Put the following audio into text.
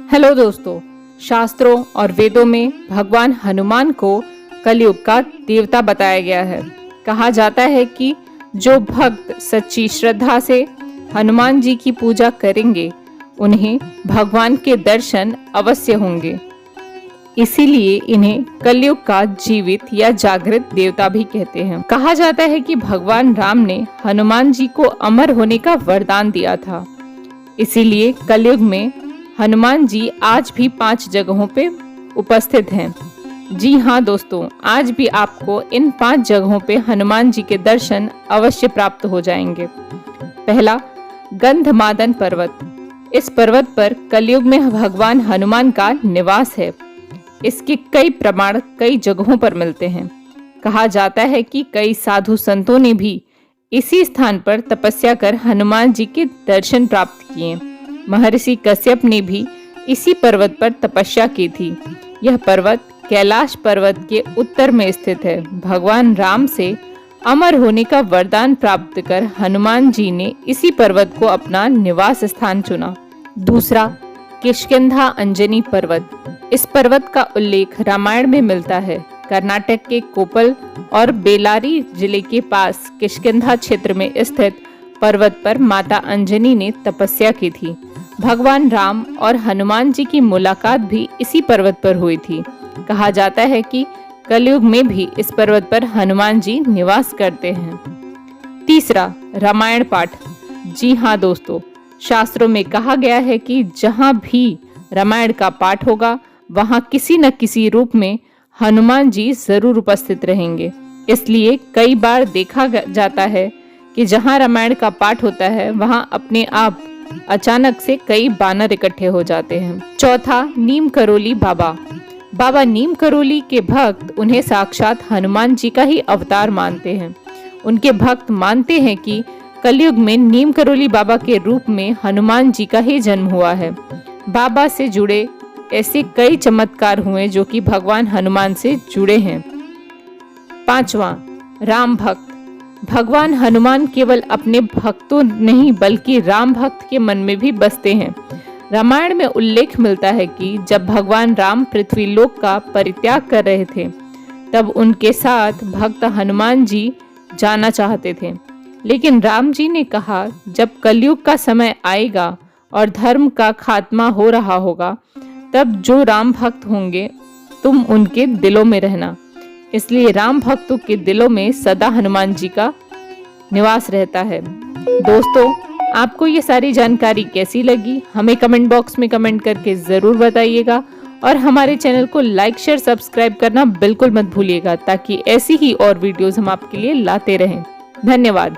Hello दोस्तों, शास्त्रों और वेदों में भगवान हनुमान को कलयुग का देवता बताया गया है। कहा जाता है कि जो भक्त सच्ची श्रद्धा से हनुमान जी की पूजा करेंगे उन्हें भगवान के दर्शन अवश्य होंगे। इसीलिए इन्हें कलयुग का जीवित या जागृत देवता भी कहते हैं। कहा जाता है कि भगवान राम ने हनुमान जी को अमर होने का वरदान दिया था। इसीलिए कलयुग में हनुमान जी आज भी 5 जगहों पे उपस्थित हैं। जी हाँ दोस्तों, आज भी आपको इन 5 जगहों पे हनुमान जी के दर्शन अवश्य प्राप्त हो जाएंगे। पहला, गंधमादन पर्वत। इस पर्वत पर कलयुग में भगवान हनुमान का निवास है। इसके कई प्रमाण कई जगहों पर मिलते हैं। कहा जाता है कि कई साधु संतों ने भी इसी स्थान पर तपस्या कर हनुमान जी के दर्शन प्राप्त किए। महर्षि कश्यप ने भी इसी पर्वत पर तपस्या की थी। यह पर्वत कैलाश पर्वत के उत्तर में स्थित है। भगवान राम से अमर होने का वरदान प्राप्त कर हनुमान जी ने इसी पर्वत को अपना निवास स्थान चुना। दूसरा, किष्किंधा अंजनी पर्वत। इस पर्वत का उल्लेख रामायण में मिलता है। कर्नाटक के कोप्पल और बेल्लारी जिले के पास किष्किंधा क्षेत्र में स्थित पर्वत पर माता अंजनी ने तपस्या की थी। भगवान राम और हनुमान जी की मुलाकात भी इसी पर्वत पर हुई थी। कहा जाता है कि कलयुग में भी इस पर्वत पर हनुमान जी निवास करते हैं। तीसरा, रामायण पाठ। जी हाँ दोस्तों, शास्त्रों में कहा गया है कि जहाँ भी रामायण का पाठ होगा वहाँ किसी न किसी रूप में हनुमान जी जरूर उपस्थित रहेंगे। इसलिए कई बार देखा जाता है कि जहाँ रामायण का पाठ होता है वहाँ अपने आप अचानक से कई बानर इकट्ठे हो जाते हैं। चौथा, नीम करोली बाबा। बाबा नीम करोली के भक्त उन्हें साक्षात हनुमान जी का ही अवतार मानते हैं। उनके भक्त मानते हैं कि कलयुग में नीम करोली बाबा के रूप में हनुमान जी का ही जन्म हुआ है। बाबा से जुड़े ऐसे कई चमत्कार हुए जो कि भगवान हनुमान से जुड़े हैं। पांचवा, राम भक्त। भगवान हनुमान केवल अपने भक्तों नहीं बल्कि राम भक्त के मन में भी बसते हैं। रामायण में उल्लेख मिलता है कि जब भगवान राम पृथ्वी लोक का परित्याग कर रहे थे तब उनके साथ भक्त हनुमान जी जाना चाहते थे, लेकिन राम जी ने कहा जब कलयुग का समय आएगा और धर्म का खात्मा हो रहा होगा तब जो राम भक्त होंगे तुम उनके दिलों में रहना। इसलिए राम भक्तों के दिलों में सदा हनुमान जी का निवास रहता है। दोस्तों, आपको ये सारी जानकारी कैसी लगी हमें कमेंट बॉक्स में कमेंट करके ज़रूर बताइएगा और हमारे चैनल को लाइक शेयर सब्सक्राइब करना बिल्कुल मत भूलिएगा ताकि ऐसी ही और वीडियोस हम आपके लिए लाते रहें। धन्यवाद।